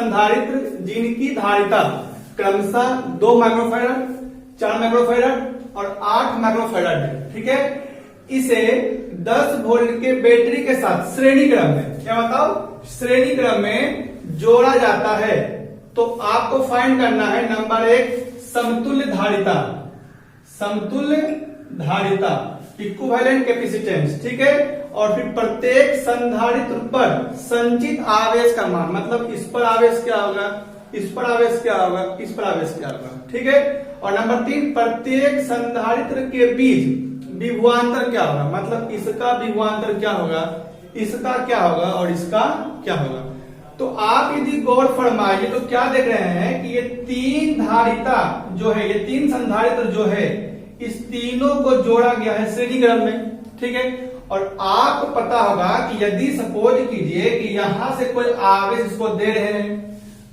संधारित्र जिनकी धारिता क्रमशः 2 माइक्रोफैराड, 4 माइक्रोफैराड और 8 माइक्रोफैराड है, ठीक है, इसे 10 वोल्ट के बैटरी के साथ श्रेणी क्रम में, क्या बताओ, श्रेणी क्रम में जोड़ा जाता है। तो आपको फाइंड करना है नंबर 1 समतुल्य धारिता, समतुल्य धारिता इक्विवेलेंट कैपेसिटेंस, ठीक है, और फिर प्रत्येक संधारित्र पर संचित आवेश का मान, मतलब इस पर आवेश क्या होगा, इस पर आवेश क्या होगा, इस पर आवेश क्या होगा, ठीक है। और नंबर 3 प्रत्येक संधारित्र के बीच विभवांतर क्या होगा, मतलब इसका विभवांतर क्या होगा, इसका क्या होगा और इसका क्या होगा। तो आप यदि गौर फरमाइए तो क्या देख रहे हैं कि ये 3 धारिता जो है, ये 3 संधारित्र जो है, इस तीनों को जोड़ा गया है श्रेणी क्रम में, ठीक है। और आपको पता होगा कि यदि सपोज कीजिए कि यहां से कोई आवेश इसको दे रहे हैं,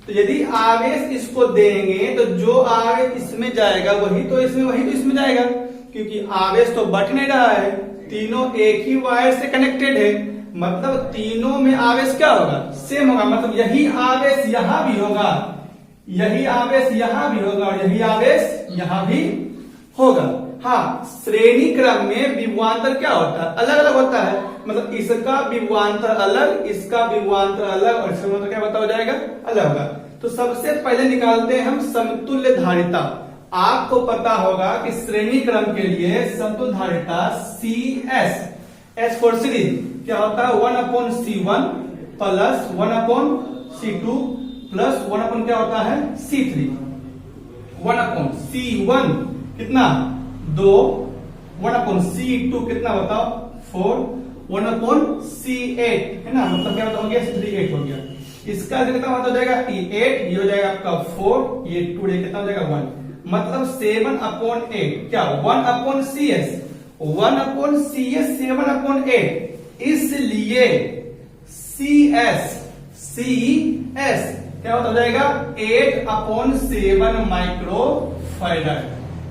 तो यदि आवेश इसको देंगे तो जो आवेश इसमें जाएगा वही तो इसमें जाएगा, क्योंकि आवेश तो बट नहीं रहा है, तीनों एक ही वायर से कनेक्टेड है, मतलब तीनों में आवेश क्या होगा, सेम होगा, मतलब यही आवेश यहां भी होगा, यही आवेश यहां भी होगा और यही आवेश यहां भी होगा। हाँ, श्रेणी क्रम में विभवांतर क्या होता है, अलग अलग होता है, मतलब इसका विभवांतर अलग, इसका विभवांतर अलग और इसका मतलब क्या हो जाएगा, अलग होगा। तो सबसे पहले निकालते हैं हम समतुल्य धारिता। आपको पता होगा कि श्रेणी क्रम के लिए समतुल्य धारिता CS, S फॉर सीरीज क्या होता है, 1/C1 प्लस 1/C2 प्लस 1 क्या होता है, C3, 1/C1 कितना 2, 1/C2 कितना बताओ 4, 1/C8 है ना, मतलब क्या हो गया 38 हो गया। इसका कितना हो जाएगा 8, ये हो जाएगा आपका 4, ये 2 कितना हो जाएगा 1, मतलब 7/8 क्या 1/CS, 1/CS 7/8, इसलिए CS क्या हो जाएगा 8/7 माइक्रोफैराड,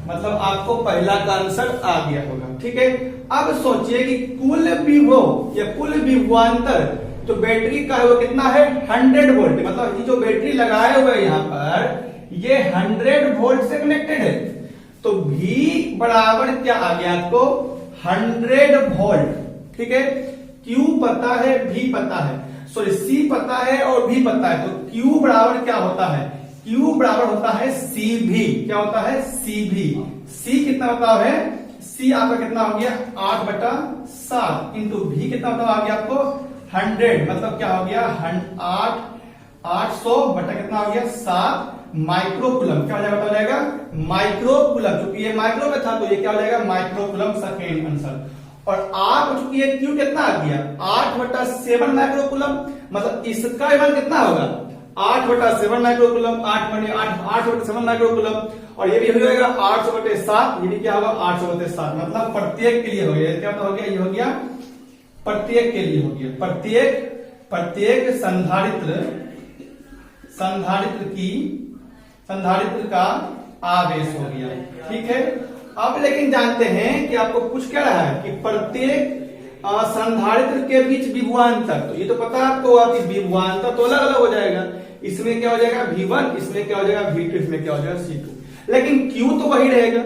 मतलब आपको पहला का आंसर आ गया होगा, ठीक है। अब सोचिए कि कुल विभव या कुल विभवांतर तो बैटरी का है वो कितना है 100 वोल्ट, मतलब ये जो बैटरी लगाए हुए यहाँ पर ये 100 वोल्ट से कनेक्टेड है, तो V बराबर क्या आ गया आपको 100 वोल्ट, ठीक है। Q पता है, V पता है, सॉरी C पता है और V पता है, तो Q बराबर क्या होता है, Q बराबर होता है CV, क्या होता है CV, C कितना होता है, C आपका कितना हो गया 8/7 इंटू V कितना होता आ गया आपको 100, मतलब क्या हो गया 800 बटा कितना हो गया 7 माइक्रोकुलम, क्या हो जाएगा बता जाएगा माइक्रोकुलम, क्योंकि ये माइक्रो में था तो ये क्या हो जाएगा माइक्रोकुलम, सेकेंड आंसर। और आप चूंकि ये Q कितना आ गया 8/7 माइक्रोकुलम, मतलब इसका मान कितना होगा 8/7 माइक्रोकुलम, 8/7 माइक्रोकुलम, और ये भी हो जाएगा 800/7, ये भी क्या होगा 800/7, मतलब प्रत्येक के लिए हो गया, क्या हो गया, ये हो गया प्रत्येक के लिए हो गया, प्रत्येक संधारित्र का आवेश हो गया, ठीक है। अब लेकिन जानते हैं कि आपको पूछ क्या रहा है कि प्रत्येक संधारित्र के बीच विभवांतर, तो ये तो पता है आपको कि विभवांतर तो अलग अलग हो जाएगा, इसमें क्या हो जाएगा V1, इसमें क्या हो जाएगा V2, इसमें क्या हो जाएगा C2, लेकिन Q तो वही रहेगा,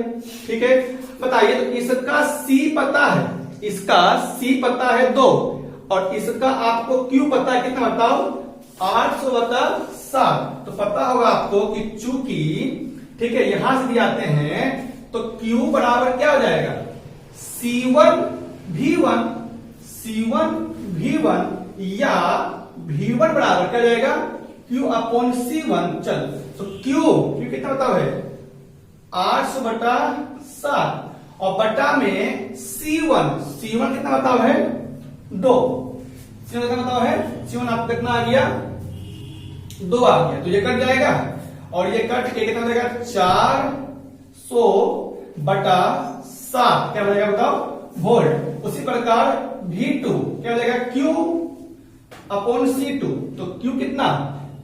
ठीक है। बताइए तो इसका C पता है, इसका C पता है 2 और इसका आपको Q पता है कितना बताओ 800/7, तो पता होगा आपको कि चूंकि ठीक है यहां से भी आते हैं तो Q बराबर क्या हो जाएगा C1V1 या V1 बराबर क्या जाएगा Q/C1, चल तो Q कितना बताओ है 800/7 और बटा में C1 कितना बताओ है 2, C1 कितना बताओ है, C1 आपको कितना आ गया 2 आ गया, तो ये कट जाएगा और ये कट के कितना हो जाएगा 400/7 क्या हो जाएगा बताओ वोल्ट। उसी प्रकार V2 क्या हो जाएगा Q/C2, तो Q कितना,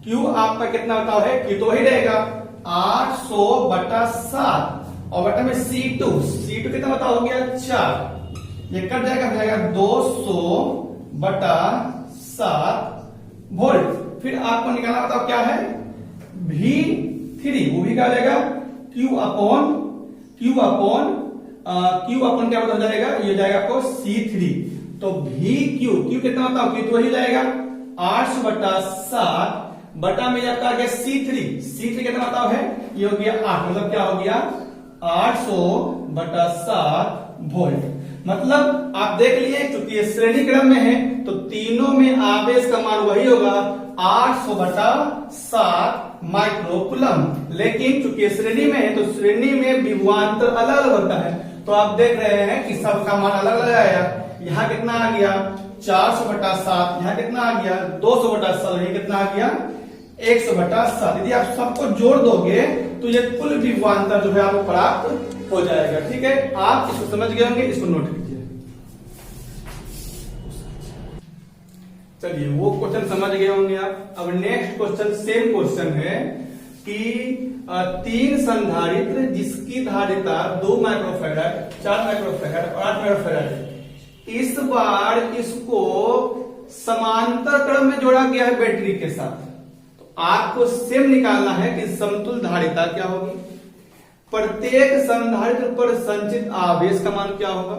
Q आपका कितना बताओ है, Q तो वही रहेगा 800/7 और बटा में C2 कितना बताओ हो गया 4, ये कट जाएगा 200/7 वोल्ट, फिर आपको निकालना बताओ क्या है V3, वो भी क्या हो जाएगा Q अपॉन क्या हो जाएगा, ये हो जाएगा आपको C3। तो Q कितना बताओ, Q तो वही जाएगा 800/7 बटा में आपका आ गया C3 कितना बताओ है, ये हो गया 8, मतलब क्या हो गया 800/7 वोल्ट। मतलब आप देख लिए चूंकि ये श्रेणी क्रम में है तो तीनों में आवेश का मान वही होगा 800/7 माइक्रोकुलम। लेकिन चूंकि श्रेणी में है तो श्रेणी में विभवांतर अलग अलग होता है, तो आप देख रहे हैं कि सबका मान अलग अलग आया। यहाँ कितना आ गया 400/7, यहाँ कितना आ गया 200/7, ये कितना आ गया 100/7। यदि आप सबको जोड़ दोगे तो ये कुल विभवांतर जो है आपको प्राप्त हो जाएगा। ठीक है, आप इसको समझ गए होंगे, इसको नोट कीजिए। चलिए वो क्वेश्चन समझ गए होंगे आप। अब नेक्स्ट क्वेश्चन सेम क्वेश्चन है कि 3 संधारित्र जिसकी धारिता 2 माइक्रोफैराड, 4 माइक्रोफैराड और 8 माइक्रोफैराड है, इस बार इसको समांतर क्रम में जोड़ा गया है बैटरी के साथ। तो आपको सेम निकालना है कि समतुल्य धारिता क्या होगी, प्रत्येक संधारित्र पर संचित आवेश का मान क्या होगा,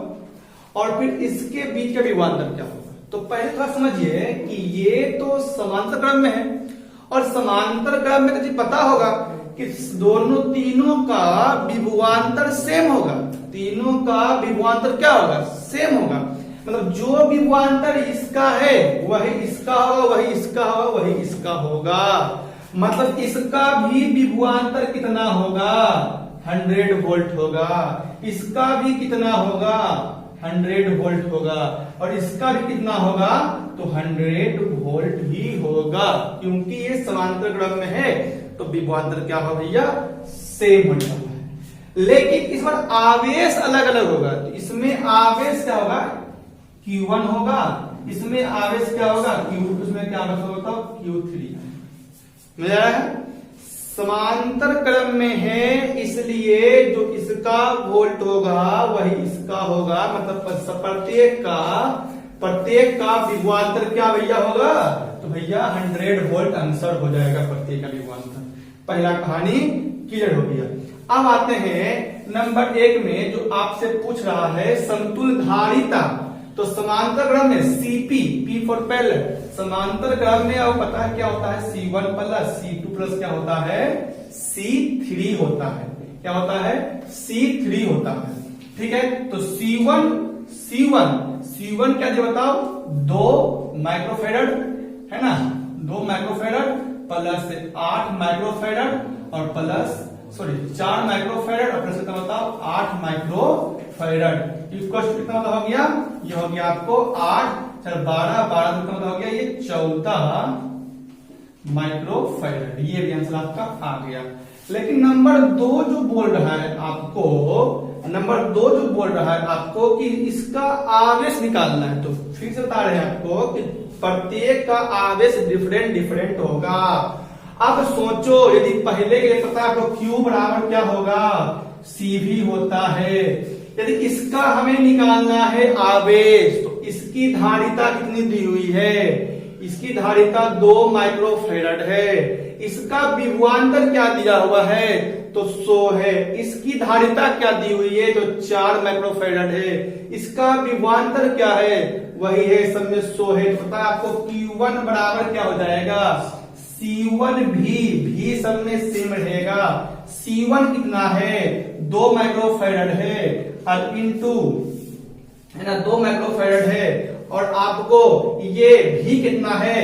और फिर इसके बीच का विभवांतर क्या होगा। तो पहले थोड़ा समझिए कि ये तो समांतर क्रम में है, और समांतर क्रम में तो पता होगा कि तीनों का विभवांतर सेम होगा, तीनों का विभवांतर क्या होगा, सेम होगा। मतलब जो विभवांतर इसका है वही इसका होगा, वही इसका होगा, वही इसका होगा। मतलब इसका भी विभवांतर कितना होगा 100 वोल्ट होगा, इसका भी कितना होगा 100 वोल्ट होगा, और इसका भी कितना होगा तो 100 वोल्ट ही होगा। क्योंकि ये समांतर क्रम में है तो विभवांतर क्या होगा भैया, सेम होने वाला है। लेकिन इस बार आवेश अलग अलग होगा। तो इसमें आवेश क्या होगा Q1 होगा, इसमें आवेश क्या होगा Q2, इसमें क्या आवेश होगा Q3। मिल रहा है, समांतर क्रम में है इसलिए जो इसका वोल्ट होगा वही इसका होगा। मतलब प्रत्येक का विभवांतर क्या भैया होगा, तो भैया 100 वोल्ट आंसर हो जाएगा प्रत्येक का विभवांतर। पहला कहानी क्लियर हो गया। अब आते हैं नंबर 1 में जो आपसे पूछ रहा है समतुल्य धारिता। तो समांतर क्रम में Cp, P फॉर पैरेलल, समांतर क्रम में अब पता है क्या होता है C1 प्लस C2 प्लस क्या होता है C3 होता है। क्या होता है C3 होता है। ठीक है, तो C1 क्या जी बताओ 2 माइक्रोफैराड है ना, 2 माइक्रोफैराड प्लस 8 माइक्रोफैराड और प्लस 4 माइक्रोफैराड और प्लस कितना बताओ 8 माइक्रोफैराड। इक्वल टू कितना हो गया, ये हो गया आपको 8 4 12 कितना हो गया ये 14 माइक्रोफैराड। ये भी आंसर आपका आ गया। लेकिन नंबर 2 जो बोल रहा है आपको कि इसका आवेश निकालना है। तो फिर से बता रहे हैं आपको कि प्रत्येक का आवेश डिफरेंट होगा। अब सोचो यदि पहले के लिए पता है आपको Q बराबर क्या होगा CV होता है। यदि इसका हमें निकालना है आवेश तो इसकी धारिता कितनी दी हुई है, इसकी धारिता 2 माइक्रोफैराड है। इसका विभवांतर क्या दिया हुआ है तो 100 है। इसकी धारिता क्या दी हुई है तो 4 माइक्रोफैराड है। इसका विभवांतर क्या है वही है सब में 100 है। तो पता है आपको Q1 बराबर क्या हो जाएगा C1 भी सब में सेम रहेगा। C1 कितना है 2 माइक्रोफैराड है और इंटू है ना 2 माइक्रोफैराड है, और आपको ये भी कितना है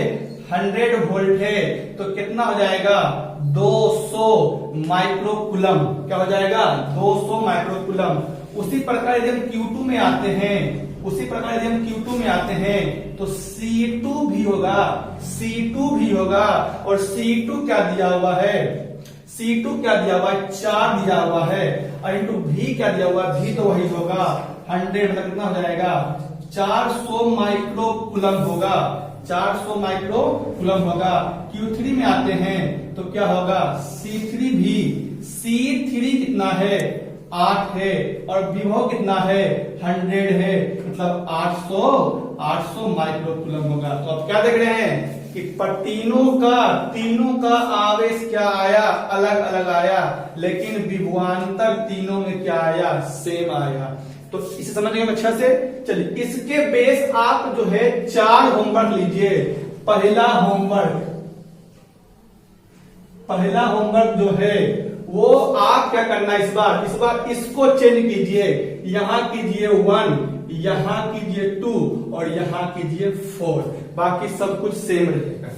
100 वोल्ट है। तो कितना हो जाएगा 200 माइक्रोकुलम। क्या हो जाएगा 200 माइक्रोकुलम। उसी प्रकार यदि हम Q2 में आते हैं तो C2 भी होगा और C2 क्या दिया हुआ है 4 दिया हुआ है और इंटू भी क्या दिया हुआ भी तो वही होगा 100 मतलब कितना हो जाएगा 400 माइक्रोकुलम होगा। 400 माइक्रोकुलम होगा। Q3 में आते हैं तो क्या होगा C3 कितना है 8 है और विभव कितना है 100 है, मतलब 800 माइक्रोकुलम होगा। तो आप क्या देख रहे हैं कि तीनों का आवेश क्या आया, अलग अलग आया, लेकिन विभवांतर तीनों में क्या आया, सेम आया। तो इसे समझिए अच्छा से। चलिए इसके बेस आप जो है 4 होमवर्क लीजिए। पहला होमवर्क जो है वो आप क्या करना, इस बार इसको चेंज कीजिए। यहां कीजिए 1, यहां कीजिए 2 और यहां कीजिए 4, बाकी सब कुछ सेम रहेगा।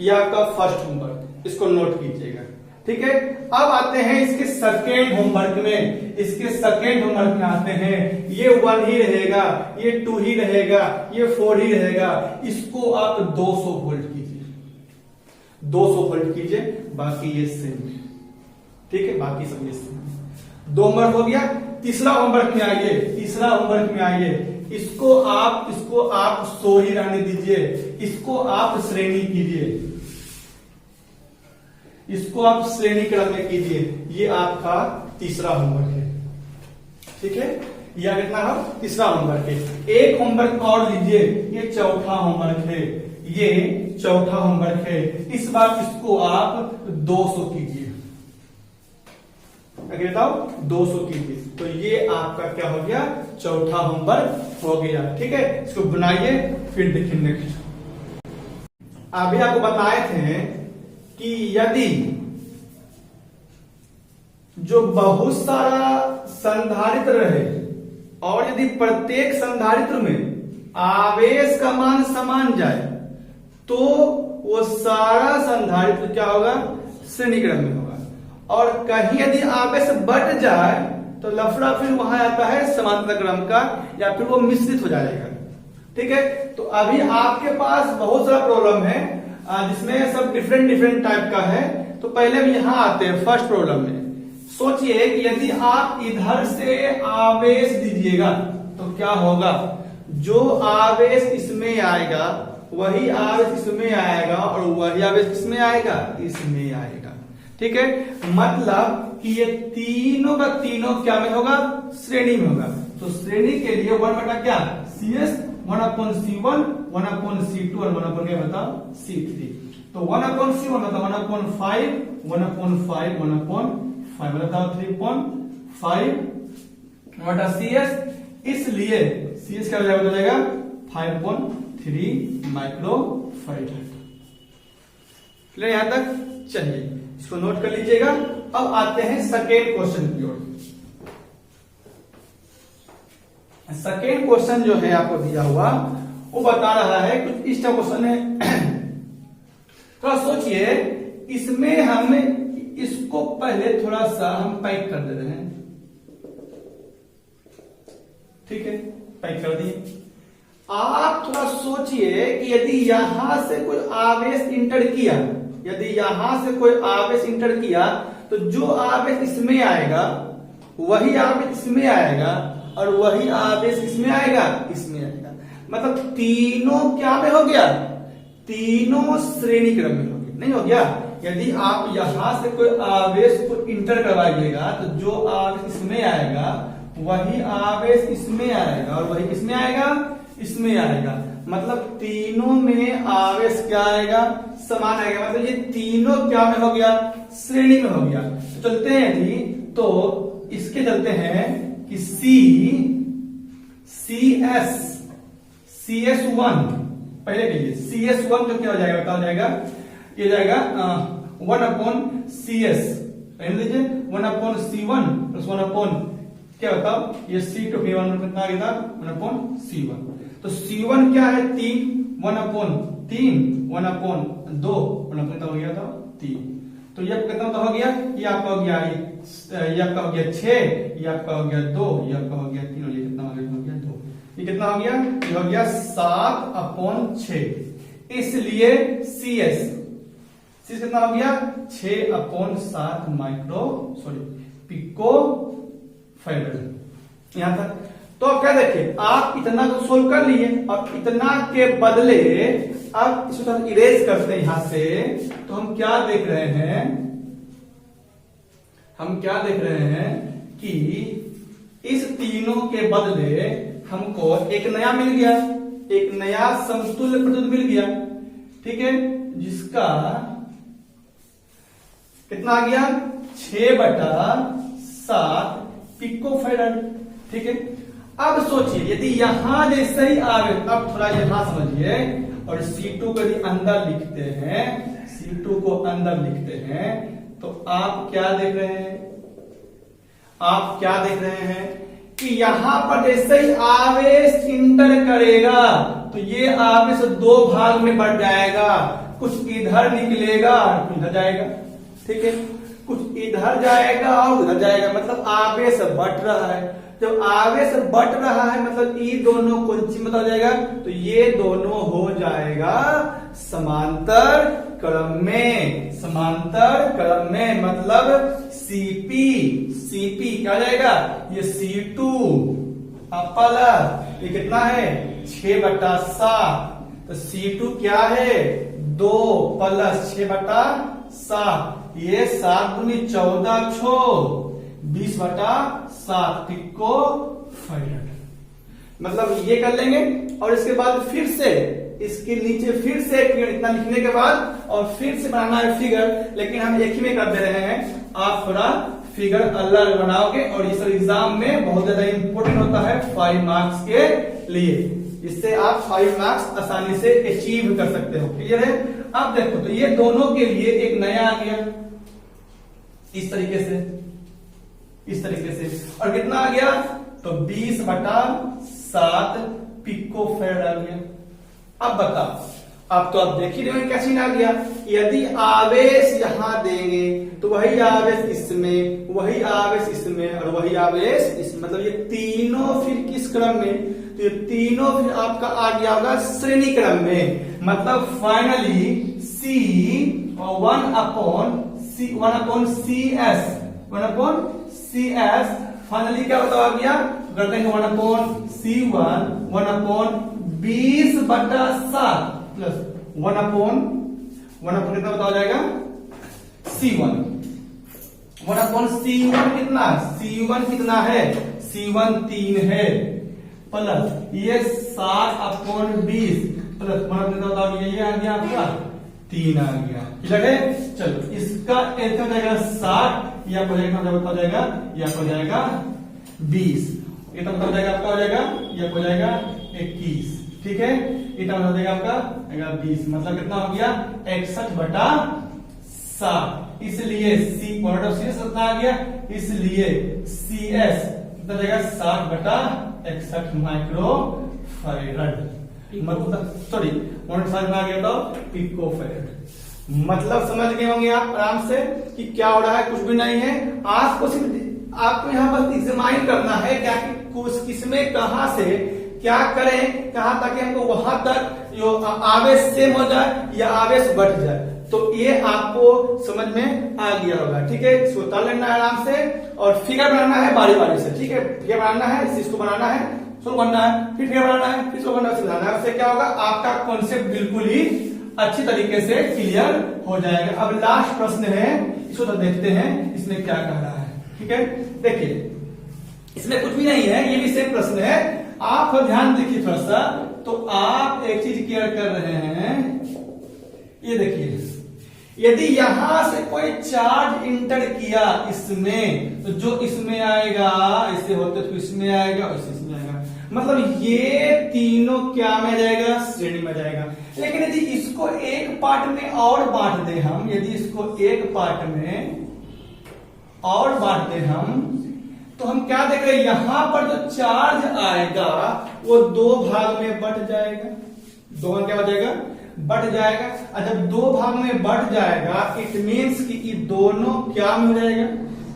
यह आपका फर्स्ट होमवर्क, इसको नोट कीजिएगा, ठीक है। अब आते हैं इसके सेकेंड होमवर्क में। इसके सेकेंड होमवर्क में आते हैं, ये 1 ही रहेगा, ये 2 ही रहेगा, ये 4 ही रहेगा। इसको आप 200 वोल्ट कीजिए, 200 वोल्ट कीजिए, बाकी ये सेम है, ठीक है, बाकी सब ये सेम है। 2 होमवर्क हो गया। तीसरा होमवर्क में आइए, इसको आप सो ही रहने दीजिए, इसको आप श्रेणी कीजिए, इसको आप श्रेणी क्रम में कीजिए। ये आपका तीसरा होमवर्क है, ठीक है। यह कितना है, तीसरा होमवर्क है। एक होमवर्क और लीजिए, ये चौथा होमवर्क है, ये चौथा होमवर्क है। इस बार इसको आप 200 कीजिए, अगर बताओ 200 कीजिए। तो ये आपका क्या हो गया, चौथा होमवर्क हो गया, ठीक है। इसको बनाइए, फिर देखिए नेक्स्ट। अभी आपको बताए थे कि यदि जो बहुत सारा संधारित्र रहे और यदि प्रत्येक संधारित्र में आवेश का मान समान जाए, तो वो सारा संधारित्र क्या होगा, श्रेणी क्रम में होगा। और कहीं यदि आवेश बढ़ जाए तो लफड़ा फिर वहां आता है समांतर क्रम का, या फिर वो मिश्रित हो जाएगा, ठीक है। तो अभी आपके पास बहुत सारा प्रॉब्लम है जिसमें सब डिफरेंट टाइप का है। तो पहले हम यहां आते हैं फर्स्ट प्रॉब्लम में। सोचिए कि यदि आप इधर से आवेश दीजिएगा तो क्या होगा, जो आवेश इसमें आएगा वही आवेश इसमें आएगा और वही आवेश इसमें आएगा, इसमें आएगा, ठीक है। मतलब कि ये तीनों का तीनों क्या में होगा, श्रेणी में होगा। तो श्रेणी के लिए 1 बटा क्या, CS, 1/C1, 1/C2 और 1/, क्या बताओ, C3। तो 1/C1 मतलब 1/5, 1/5, 1/5 बताओ 3.5 बटा CS। इसलिए CS क्या हो जाएगा 5.3 माइक्रोफैराड। क्लियर यहां तक, चलिए इसको नोट कर लीजिएगा। अब आते हैं सेकेंड क्वेश्चन की ओर। सेकेंड क्वेश्चन जो है आपको दिया हुआ वो बता रहा है कुछ इस तरह क्वेश्चन है। थोड़ा सोचिए, इसमें हम इसको पहले थोड़ा सा हम पैक कर दे रहे हैं, ठीक है, पैक कर दिए। आप थोड़ा सोचिए कि यदि यहां से कोई आवेश इंटर किया, यदि यहां से कोई आवेश इंटर किया तो जो आवेश इसमें आएगा वही आवेश इसमें आएगा और वही आवेश इसमें आएगा, इसमें आएगा। मतलब तीनों क्या में हो गया, तीनों श्रेणी क्रम में हो गया, नहीं हो गया। यदि आप यहां से कोई आवेश को इंटर करवाइएगा तो जो आवेश इसमें आएगा वही आवेश इसमें आएगा और वही किसमें आएगा, इसमें आएगा। मतलब तीनों में आवेश क्या आएगा, समान आएगा। मतलब ये तीनों क्या में हो गया, श्रेणी में हो गया। तो चलते हैं जी, तो इसके चलते हैं कि CS1 पहले के लिए CS1 जो क्या हो जाएगा, बताया जाएगा, ये जाएगा 1/CS, लीजिए 1/C1 प्लस 1 क्या बताओ, ये C2 कितना आ गया, 1/C1। तो C1 क्या है, 3, 1/3, 1/2, 1 कितना हो गया था, 3। तो ये कितना हो गया, ये आपका हो गया, ये आपका हो गया 6, ये आपका हो गया 2, ये आपका हो गया 3 और ये कितना हो गया 2। ये कितना हो गया, ये हो गया 7/6। इसलिए CS कितना हो गया, 6/7 पिको फैराड। यहां तक तो क्या देखिए, आप इतना तो सोल्व कर लिए और इतना के बदले अब इसको इरेज करते हैं यहां से। तो हम क्या देख रहे हैं, हम क्या देख रहे हैं कि इस तीनों के बदले हमको एक नया मिल गया, एक नया समतुल्य प्रतिरोध मिल गया। ठीक है, जिसका कितना आ गया 6/7 पिकोफैराड। ठीक है, अब सोचिए यदि यहां जैसे ही आवे, अब थोड़ा यहां समझिए, और C2 को यदि अंदर लिखते हैं, C2 को अंदर लिखते हैं, तो आप क्या देख रहे हैं, आप क्या देख रहे हैं कि यहां पर जैसे ही आवेश इंटर करेगा तो ये आवेश दो भाग में बढ़ जाएगा, कुछ इधर निकलेगा और कुछ इधर जाएगा। ठीक है, कुछ इधर जाएगा और उधर जाएगा, मतलब आवेश बढ़ रहा है। जब आवेश बढ़ रहा है मतलब ये दोनों कौन सी में हो जाएगा, तो ये दोनों हो जाएगा समांतर क्रम में। समांतर क्रम में मतलब सीपी क्या हो जाएगा, ये C2 प्लस ये कितना है 6/7, तो C2 क्या है 2 प्लस 6/7, ये 7 दूनी 14 छो 20/7 पिकोफैराड। मतलब ये कर लेंगे और इसके बाद फिर से इसके नीचे फिर से इतना लिखने के बाद और फिर से बनाना है फिगर, लेकिन हम एक ही में कर दे रहे हैं। आप थोड़ा फिगर अलग बनाओगे और ये सब एग्जाम में बहुत ज्यादा इंपॉर्टेंट होता है 5 मार्क्स के लिए, इससे आप 5 मार्क्स आसानी से अचीव कर सकते हो। क्लियर है? अब देखो तो ये दोनों के लिए एक नया आ गया इस तरीके से, और कितना आ गया तो 20/7 पिकोफैराड आ गया। अब बताओ, अब तो आप देख ही रहे हो क्या सीन आ गया। यदि आवेश यहां देंगे तो वही आवेश इसमें, वही आवेश इसमें और वही आवेश इसमें, मतलब ये तीनों फिर किस क्रम में, तो ये तीनों फिर आपका आ गया होगा श्रेणी क्रम में। मतलब फाइनली C 1/CS फाइनली क्या होता आ गया, कर देंगे 1/C1 1/20/7 प्लस 1/1 कितना बताया जाएगा C1 1/C1 कितना, C1 कितना है, C1 3 है, प्लस ये 7/20 प्लस 1 कितना बताओ, ये आ गया आपका 3 आ गया। ठीक है, चलो इसका एक हो जाएगा 60, या हो जाएगा बता जाएगा, या हो जाएगा 20, ये तो बता जाएगा आपका हो जाएगा, या हो जाएगा 21। ठीक है, ये तो बता देगा आपका 20, मतलब कितना हो गया 61/7। इसलिए CS कितना आ गया, इसलिए CS कितना जाएगा 60/61 माइक्रोफैराड, मतलब सॉरी 1.5 में आ गया तो पिकोफैराड। मतलब समझ गए होंगे आप आराम से कि क्या हो रहा है, कुछ भी नहीं है। आपको सिर्फ आपको यहाँ बस एग्जामाइन करना है क्या कि कुछ किसमें कहां से क्या करें, कहां ताकि हमको वहां तक जो आवेश सेम हो जाए या आवेश बढ़ जाए, तो ये आपको समझ में आ गया होगा। ठीक है, इसको कर लेना है आराम से और फिगर बनाना है बारी बारी से। ठीक है, फिगर बनाना है, इसको बनाना है, शुरू करना है, फिर फिगर बनाना है, फिर इसको बनाना है। उससे क्या होगा, आपका कॉन्सेप्ट बिल्कुल ही अच्छी तरीके से क्लियर हो जाएगा। अब लास्ट प्रश्न है, इसको तो देखते हैं इसमें क्या कह रहा है। ठीक है, देखिए इसमें कुछ भी नहीं है, ये भी सेम प्रश्न है। आप ध्यान देखिए थोड़ा सा, तो आप एक चीज क्लियर कर रहे हैं, ये देखिए यदि यहां से कोई चार्ज इंटर किया इसमें, तो जो इसमें आएगा ऐसे होते तो इसमें आएगा और इसमें आएगा, मतलब ये तीनों क्या में जाएगा, श्रेणी में जाएगा। लेकिन यदि इसको एक पार्ट में और बांट दे हम, यदि इसको एक पार्ट में और बांट दे हम, तो हम क्या देख रहे हैं, यहां पर जो चार्ज आएगा वो दो भाग में बट जाएगा, दो भाग क्या हो जाएगा, बढ़ जाएगा। और जब दो भाग में बढ़ जाएगा इट मीन्स कि ये दोनों क्या में हो जाएगा,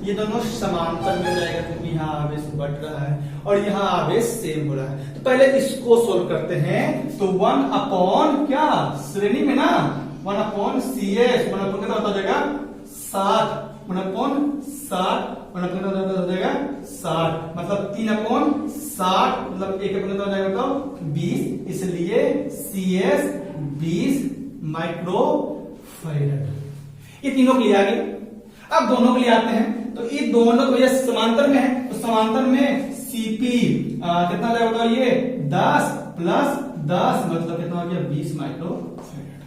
ये दोनों समांतर में जाएगा, क्योंकि यहाँ आवेश बढ़ रहा है और यहाँ आवेश सेम हो रहा है। तो पहले इसको सोल्व करते हैं। तो 1/, क्या श्रेणी में ना, 1/CS 1/, कितना होता जाएगा 60, 1/60 कितना हो जाएगा 60, मतलब 3/60, मतलब 1 कितना हो जाएगा तो 20, इसलिए CS 20 माइक्रोफैराड। ये तीनों के लिए आ गए। अब दोनों के लिए आते हैं, तो ये दोनों तो भैया समांतर में है, तो समांतर में CP कितना जाएगा, ये 10 + 10 मतलब कितना हो गया 20 माइक्रोफैराड।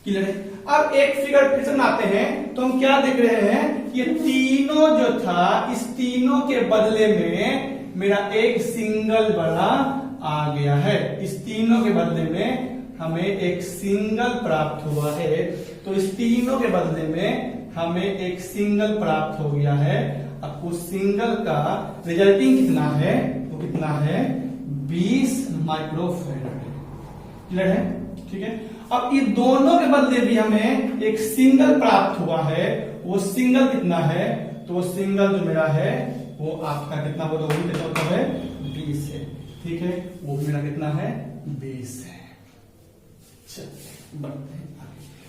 क्लियर है। अब एक फिगर फिर से बनाते हैं तो हम क्या देख रहे हैं, ये तीनों जो था इस तीनों के बदले में मेरा एक सिंगल बड़ा आ गया है। इस तीनों के बदले में हमें एक सिंगल प्राप्त हुआ है। तो इस तीनों के बदले में हमें एक सिंगल प्राप्त हो गया है। अब उस सिंगल का रिजल्टिंग कितना है, वो कितना है 20 माइक्रोफैराड। क्लियर है, ठीक है। अब ये दोनों के बदले भी हमें एक सिंगल प्राप्त हुआ है। वो सिंगल कितना है, तो वो सिंगल जो मेरा है वो आपका कितना बोलो, कितना है 20 है। ठीक है, वो मेरा कितना है 20 है।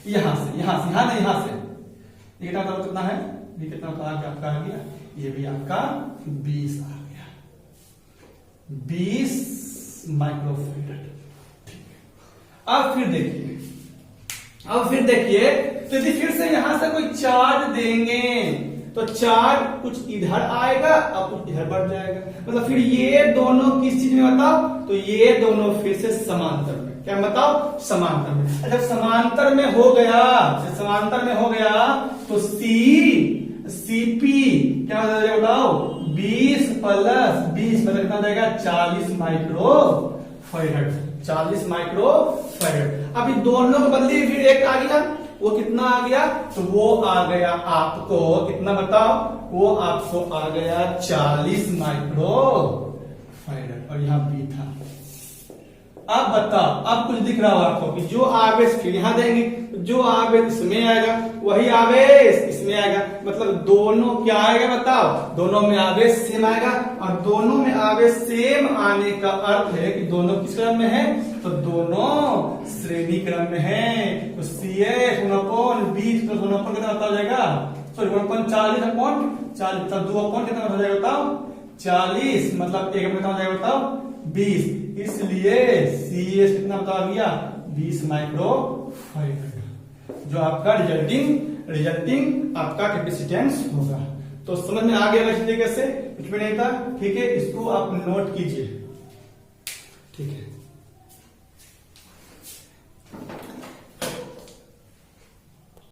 यहां से यहां से ये कितना है, ये कितना आपका आ गया, ये भी आपका 20 आ गया, 20 माइक्रोफैराड। अब फिर देखिए तो यदि फिर से यहां से कोई चार्ज देंगे तो चार्ज कुछ इधर आएगा और कुछ इधर बढ़ जाएगा। मतलब फिर ये दोनों किस चीज में बताओ, तो ये दोनों फिर से समांतर में। क्या बताओ, समांतर में। जब समांतर में हो गया तो सीपी क्या हो जाएगा बताओ, 20 प्लस 20 मतलब कितना हो जाएगा 40 माइक्रोफैराड। 40 माइक्रोफैराड। अब इन दोनों को बदली फिर एक आ गया, वो कितना आ गया, तो वो आ गया आपको कितना बताओ, वो आपको आ गया 40 माइक्रोफैराड और यहाँ बी था। अब बताओ, अब कुछ दिख रहा हो आपको कि जो आवेश फिर यहां देंगे, जो आवेश इसमें आएगा वही आवेश इसमें आएगा। मतलब दोनों क्या आएगा बताओ, दोनों में आवेश सेम आएगा। और दोनों में आवेश सेम आने का अर्थ है कि दोनों किस क्रम में है, तो दोनों श्रेणी क्रम में है। तो CF 1/20 प्लस 1/, कितना हो जाएगा, सॉरी 1/40 मतलब 2/, कितना हो जाएगा बताओ 40, मतलब एक कितना हो जाएगा बताओ 20। इसलिए CS कितना बता गया 20 माइक्रोफैराड, जो आपका रिजल्टिंग आपका कैपेसिटेंस होगा। तो समझ में आ गया इस तरीके से, कुछ भी नहीं था। ठीक है, इसको आप नोट कीजिए। ठीक है।